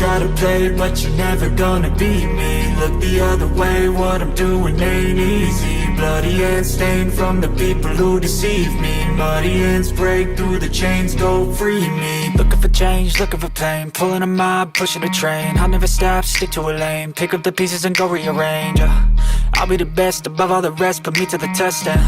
try to play, but you're never gonna beat me. Look the other way, what I'm doing ain't easy. Bloody hands stained from the people who deceive me. Muddy hands break through the chains, go free me. Looking for change, looking for pain, pulling a mob, pushing a train. I'll never stop, stick to a lane, pick up the pieces and go rearrange. I'll be the best above all the rest, put me to the test and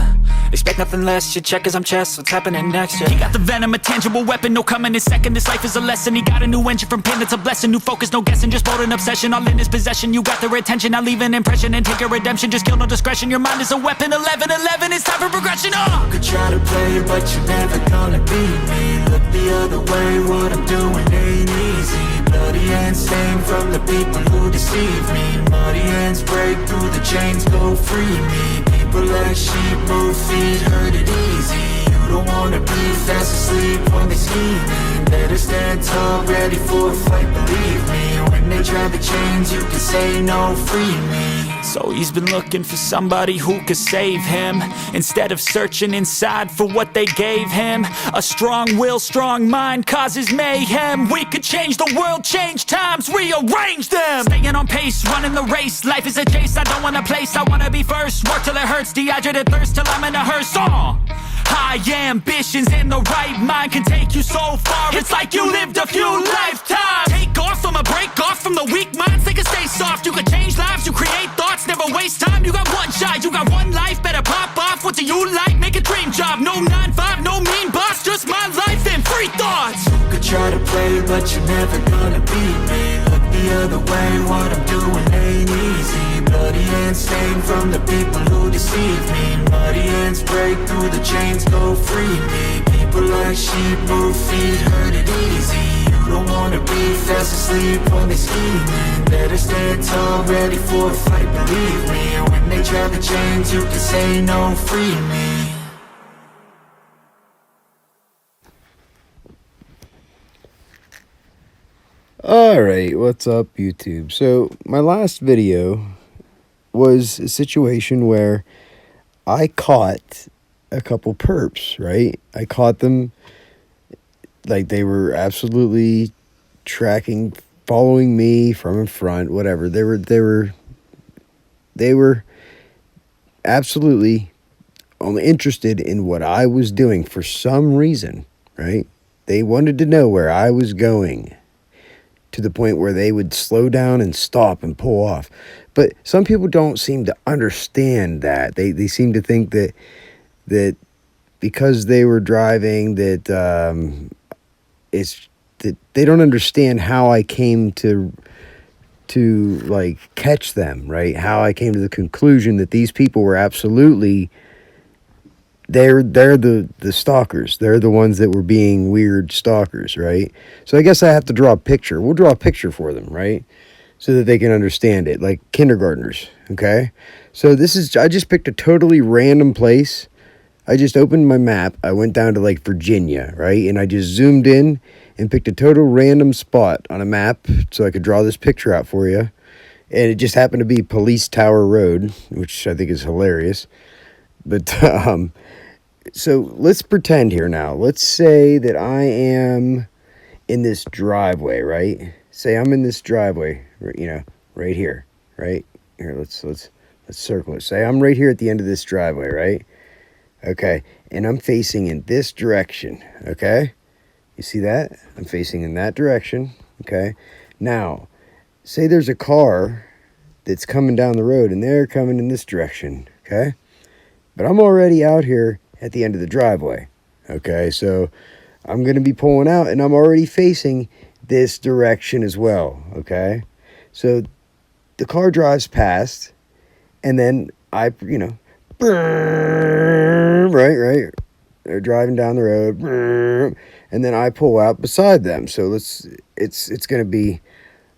expect nothing less. You check as I'm chess, what's happening next? Yeah. He got the venom, a tangible weapon, no coming in second. This life is a lesson. He got a new engine from pain, it's a blessing. New focus, no guessing, just bold and obsession. All in his possession, you got their attention. I leave an impression and take your redemption. Just kill, no discretion. Your mind is a weapon. 11-11, it's time for progression. You could try to play, but you're never gonna beat me. Look the other way, what I'm doing ain't easy. Bloody hands stained from the people who deceive me. Muddy hands break through the chains, go free me. People like sheep move feet, hurt it easy. You don't wanna be fast asleep when they scheming. Better stand tall, ready for a fight, believe me. When they try the chains, you can say no, free me. So he's been looking for somebody who could save him, instead of searching inside for what they gave him. A strong will, strong mind causes mayhem. We could change the world, change times, rearrange them. Staying on pace, running the race. Life is a chase, I don't want a place, I wanna be first. Work till it hurts, dehydrated thirst till I'm in a hearse. High ambitions and the right mind can take you so far. It's like you lived a few lifetimes. Take off, I'ma break off from the weak minds. They can stay soft, you can change lives, you create thoughts. Never waste time, you got one shot, you got one life. Better pop off, what do you like? Make a dream job, no 9-5, no mean boss. Just my life and free thoughts. You could try to play, but you're never gonna beat me. Look the other way, what I'm doing ain't easy. Bloody hands stained from the people who deceive me. Muddy hands break through the chains, go free me. People like sheep move feet, hurt it easy. You don't wanna be fast asleep when they scheming. Better stand tall, ready for a fight, believe me. When they try the chains, you can say no, free me. Alright, what's up YouTube? So my last video was a situation where I caught a couple perps, right? I caught them like they were absolutely tracking, following me from in front, whatever. They were absolutely only interested in what I was doing for some reason, right? They wanted to know where I was going, to the point where they would slow down and stop and pull off. But some people don't seem to understand that. They seem to think that because they were driving, that it's that they don't understand how I came to like catch them, right? How I came to the conclusion that these people were absolutely, they're the stalkers. They're the ones that were being weird stalkers, right? So I guess I have to draw a picture. We'll draw a picture for them, right? So that they can understand it, like kindergartners, okay? So this is, I just picked a totally random place. I just opened my map. I went down to like Virginia, right? And I just zoomed in and picked a total random spot on a map so I could draw this picture out for you. And it just happened to be Police Tower Road, which I think is hilarious. But, so let's pretend here now. Let's say that I am in this driveway, right? Say I'm in this driveway, you know, right here, right? Here, let's circle it. Say I'm right here at the end of this driveway, right? Okay, and I'm facing in this direction, okay? You see that? I'm facing in that direction, okay? Now, say there's a car that's coming down the road, and they're coming in this direction, okay? But I'm already out here at the end of the driveway, okay? So I'm going to be pulling out, and I'm already facing this direction as well, okay? So the car drives past, and then I, you know, right, they're driving down the road, and then I pull out beside them. So it's going to be,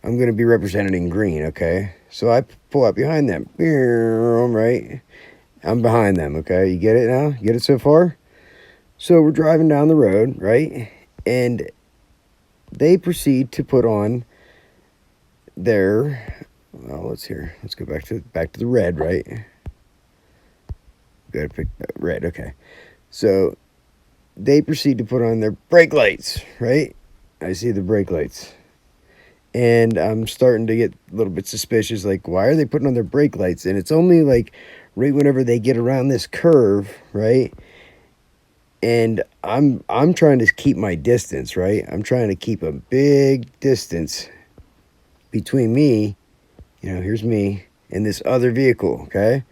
I'm going to be represented in green, okay? So I pull out behind them, right? I'm behind them, okay? You get it now? You get it so far? So we're driving down the road, right? And they proceed to put on their, well, let's go back to the red, right? Gotta pick red, okay. So they proceed to put on their brake lights, right? I see the brake lights. And I'm starting to get a little bit suspicious, like, why are they putting on their brake lights? And it's only like right whenever they get around this curve, right? And I'm trying to keep my distance, right? I'm trying to keep a big distance between me, here's me and this other vehicle, okay?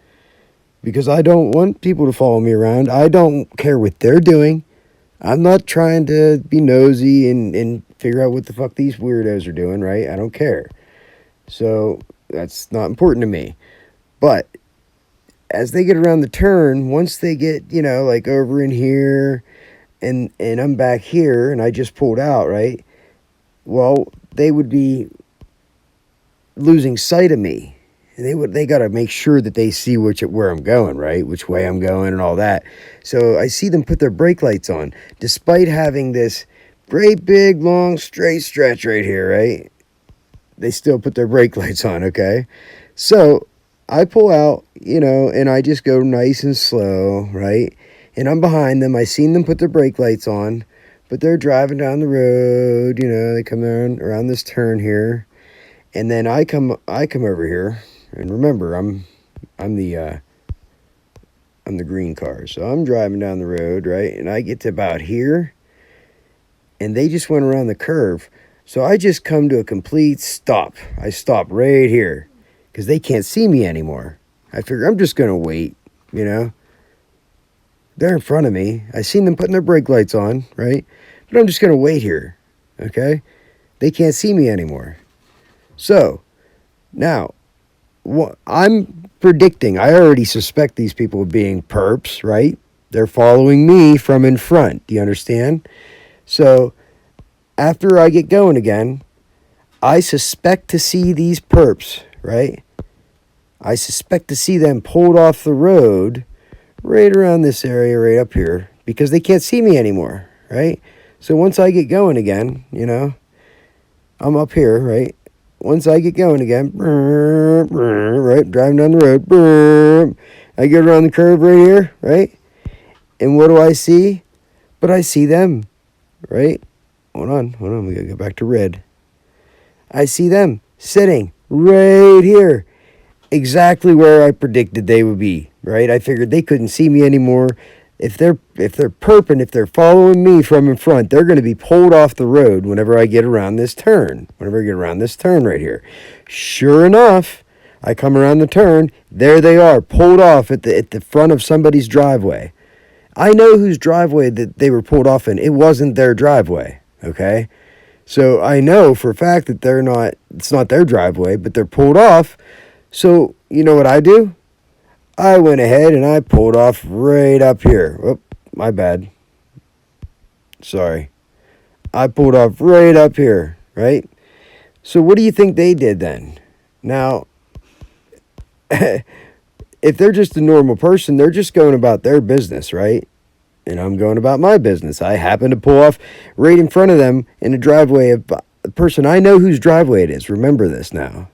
Because I don't want people to follow me around. I don't care what they're doing. I'm not trying to be nosy and figure out what the fuck these weirdos are doing, right? I don't care. So that's not important to me. But as they get around the turn, once they get, like over in here and I'm back here and I just pulled out, right? Well, they would be losing sight of me. And they got to make sure that they see where I'm going, right? Which way I'm going and all that. So I see them put their brake lights on, despite having this great big long straight stretch right here, right? They still put their brake lights on, okay? So I pull out, and I just go nice and slow, right? And I'm behind them. I seen them put their brake lights on, but they're driving down the road, they come around this turn here. And then I come over here. And remember, I'm the green car. So I'm driving down the road, right? And I get to about here. And they just went around the curve. So I just come to a complete stop. I stop right here. Because they can't see me anymore. I figure I'm just going to wait, They're in front of me. I seen them putting their brake lights on, right? But I'm just going to wait here, okay? They can't see me anymore. So, now, I'm predicting, I already suspect these people being perps, right? They're following me from in front. Do you understand? So, after I get going again, I suspect to see these perps, right? I suspect to see them pulled off the road right around this area right up here because they can't see me anymore, right? So once I get going again, I'm up here, right? Once I get going again, right, driving down the road, I get around the curve right here, right? And what do I see? But I see them, right? Hold on, we gotta go back to red. I see them sitting right here, exactly where I predicted they would be, right? I figured they couldn't see me anymore. If they're perping, if they're following me from in front, they're going to be pulled off the road whenever I get around this turn. Whenever I get around this turn right here. Sure enough, I come around the turn. There they are, pulled off at the front of somebody's driveway. I know whose driveway that they were pulled off in. It wasn't their driveway, okay? So I know for a fact that it's not their driveway, but they're pulled off. So you know what I do? I went ahead and I pulled off right up here. Oh, my bad. Sorry. I pulled off right up here, right? So what do you think they did then? Now, if they're just a normal person, they're just going about their business, right? And I'm going about my business. I happen to pull off right in front of them in the driveway of a person I know whose driveway it is. Remember this now.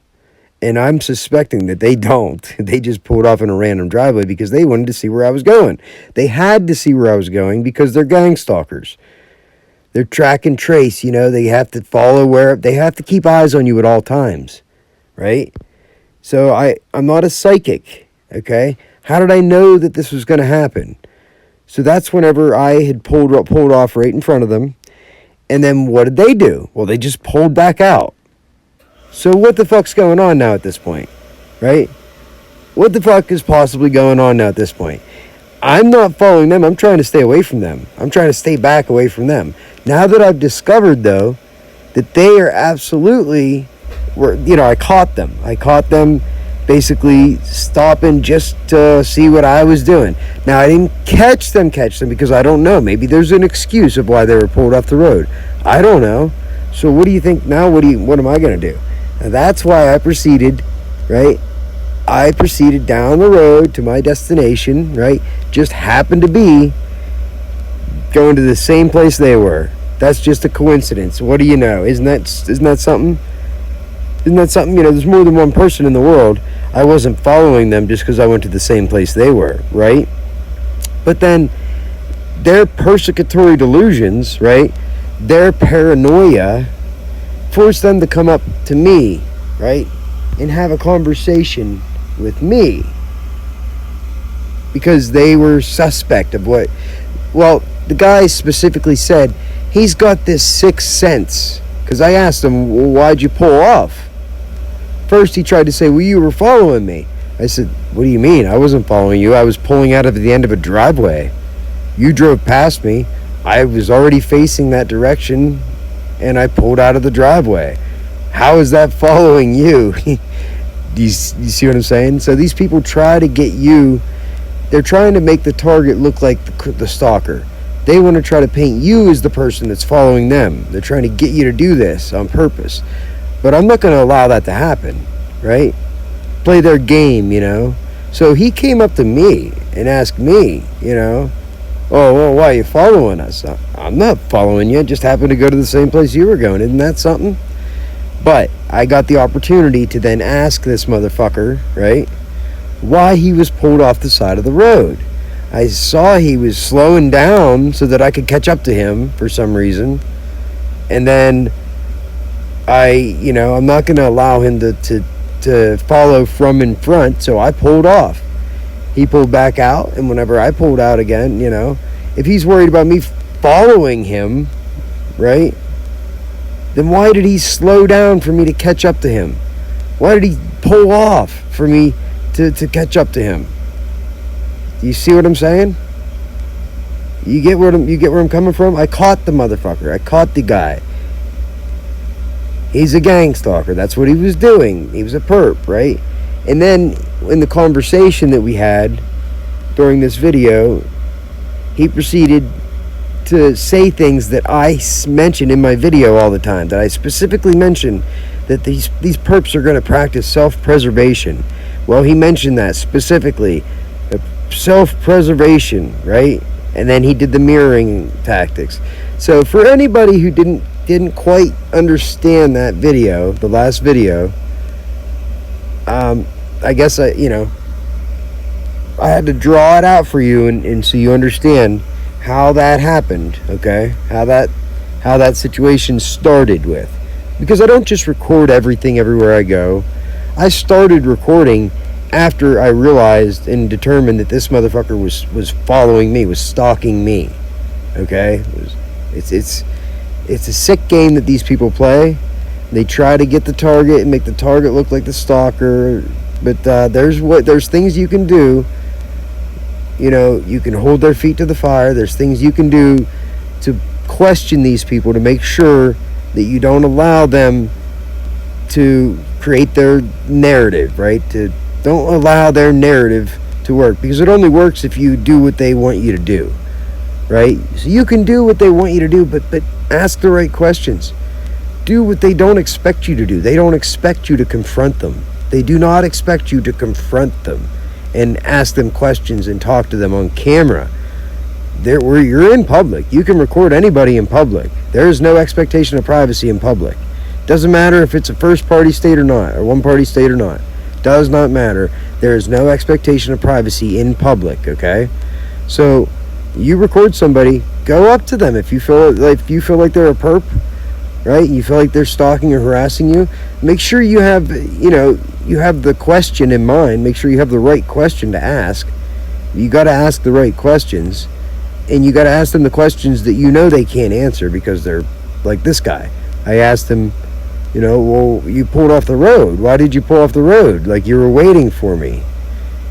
And I'm suspecting that they don't. They just pulled off in a random driveway because they wanted to see where I was going. They had to see where I was going because they're gang stalkers. They're track and trace, They have to follow they have to keep eyes on you at all times, right? So I'm not a psychic, okay? How did I know that this was going to happen? So that's whenever I had pulled off right in front of them. And then what did they do? Well, they just pulled back out. So what the fuck's going on now at this point, right? What the fuck is possibly going on now at this point? I'm not following them. I'm trying to stay away from them. I'm trying to stay back away from them. Now that I've discovered, though, that they are absolutely, I caught them. I caught them basically stopping just to see what I was doing. Now, I didn't catch them because I don't know. Maybe there's an excuse of why they were pulled off the road. I don't know. So what do you think now? What am I going to do? Now that's why I proceeded, right? I proceeded down the road to my destination, right? Just happened to be going to the same place they were. That's just a coincidence. What do you know? Isn't that something? Isn't that something? There's more than one person in the world. I wasn't following them just because I went to the same place they were, right? But then their persecutory delusions, right? Their paranoia forced them to come up to me, right, and have a conversation with me because they were suspect of what. Well, the guy specifically said he's got this sixth sense. Because I asked him, well, why'd you pull off? First, he tried to say, well, you were following me. I said, what do you mean? I wasn't following you. I was pulling out of the end of a driveway. You drove past me. I was already facing that direction, and I pulled out of the driveway. How is that following you? You see what I'm saying? So these people try to get you. They're trying to make the target look like the stalker. They want to try to paint you as the person that's following them. They're trying to get you to do this on purpose. But I'm not going to allow that to happen, right? Play their game, you know? So he came up to me and asked me, you know, oh, well, why are you following us? I'm not following you. I just happened to go to the same place you were going. Isn't that something? But I got the opportunity to then ask this motherfucker, right, why he was pulled off the side of the road. I saw he was slowing down so that I could catch up to him for some reason. And then I'm not going to allow him to follow from in front, so I pulled off. He pulled back out, and whenever I pulled out again, if he's worried about me following him, right, then why did he slow down for me to catch up to him? Why did he pull off for me to catch up to him? Do you see what I'm saying? You get where I'm coming from? I caught the motherfucker. I caught the guy. He's a gang stalker. That's what he was doing. He was a perp, right? And then in the conversation that we had during this video, he proceeded to say things that I mentioned in my video all the time. That I specifically mentioned that these perps are going to practice self-preservation. Well, he mentioned that specifically. Self-preservation, right? And then he did the mirroring tactics. So for anybody who didn't quite understand that video, the last video, I guess I had to draw it out for you and so you understand how that happened, okay? How that situation started with. Because I don't just record everything everywhere I go. I started recording after I realized and determined that this motherfucker was following me, was stalking me. Okay? It's a sick game that these people play. They try to get the target and make the target look like the stalker. But there's things you can do. You can hold their feet to the fire. There's things you can do to question these people to make sure that you don't allow them to create their narrative, right? Don't allow their narrative to work, because it only works if you do what they want you to do, right? So you can do what they want you to do, but ask the right questions. Do what they don't expect you to do. They don't expect you to confront them. They do not expect you to confront them and ask them questions and talk to them on camera. Where you're in public, you can record anybody in public. There is no expectation of privacy in public. Doesn't matter if it's a first party state or not, or one party state or not. Does not matter. There is no expectation of privacy in public, okay? So you record somebody, go up to them if you feel like they're a perp, right? You feel like they're stalking or harassing you. Make sure you have the question in mind. Make sure you have the right question to ask. You got to ask the right questions, and you got to ask them the questions that they can't answer, because they're like this guy. I asked him, well, you pulled off the road. Why did you pull off the road? Like you were waiting for me.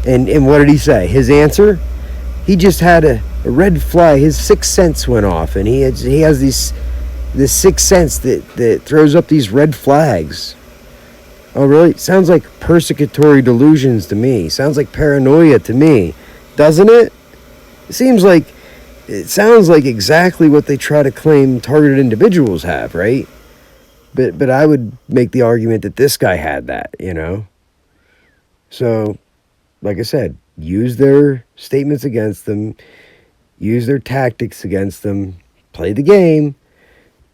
And what did he say? His answer? He just had a red flag. His sixth sense went off, and he has this sixth sense that throws up these red flags. Oh, really? Sounds like persecutory delusions to me. Sounds like paranoia to me. Doesn't it? It sounds like exactly what they try to claim targeted individuals have, right? But I would make the argument that this guy had that, So, like I said, use their statements against them, use their tactics against them, play the game,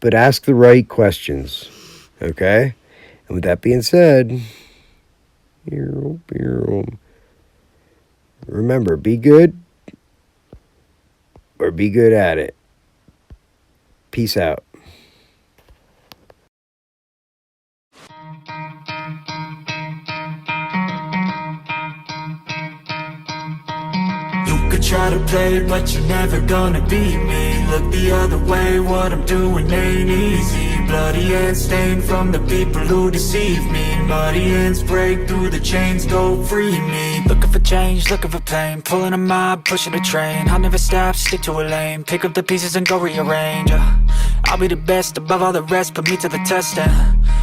but ask the right questions, okay? And with that being said, remember, be good or be good at it. Peace out. try to play, but you're never gonna beat me. Look the other way, what I'm doing ain't easy. Bloody hands stained from the people who deceive me. Muddy hands break through the chains, go free me. Looking for change, looking for pain, pulling a mob, pushing a train. I'll never stop, stick to a lane, pick up the pieces and go rearrange. I'll be the best above all the rest, put me to the test and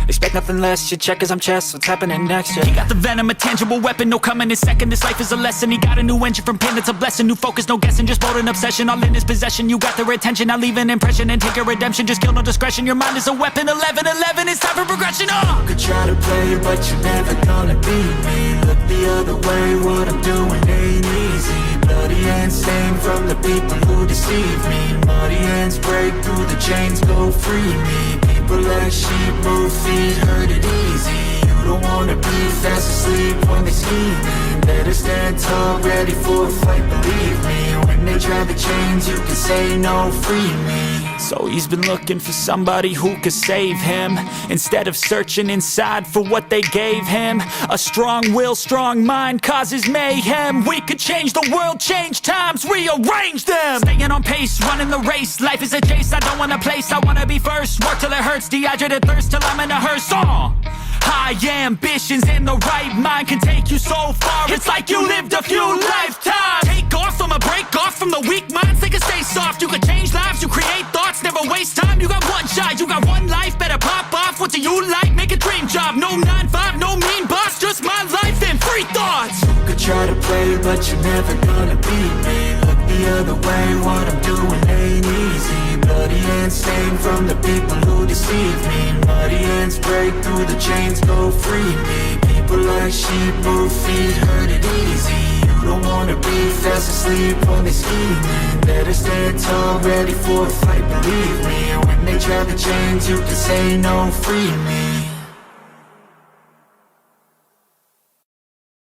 expect nothing less. You check as I'm chess, what's happening next? Yeah. He got the venom, a tangible weapon, no coming in second. This life is a lesson. He got a new engine from pain, that's a blessing. New focus, no guessing, just bold and obsession. All in his possession, you got their attention. I'll leave an impression and take your redemption. Just kill no discretion, your mind is a weapon. 11-11, it's time for progression. You could try to play, but you're never gonna beat me. Look the other way, what I'm doing ain't easy. Bloody hands stained from the people who deceive me. Muddy hands break through the chains, go free me. People like sheep move feet, hurt it easy. You don't wanna be fast asleep when they scheming. Better stand tall, ready for a fight, believe me. When they try the chains, you can say no, free me. So he's been looking for somebody who could save him, instead of searching inside for what they gave him. A strong will, strong mind causes mayhem. We could change the world, change times, rearrange them. Staying on pace, running the race. Life is a chase, I don't want a place. I wanna be first, work till it hurts. Dehydrated thirst till I'm in a hearse. High ambitions and the right mind can take you so far. It's like you lived a few lifetimes. Take off from a break off from the weak minds. They can stay soft. You can change lives, you create thoughts, never waste time. You got one shot, you got one life. Better pop off. What do you like? Make a dream job. No 9-5, no mean boss. Just my life and free thoughts. You could try to play, but you're never gonna beat me. Look the other way, what I'm doing ain't easy. Bloody hands stained from the people who deceive me. Muddy hands break through the chains, go free me. People like sheep move feet, hurt it easy. You don't wanna be fast asleep when they scheming. Better stand tall, ready for a fight, believe me. When they try the chains, you can say no, free me.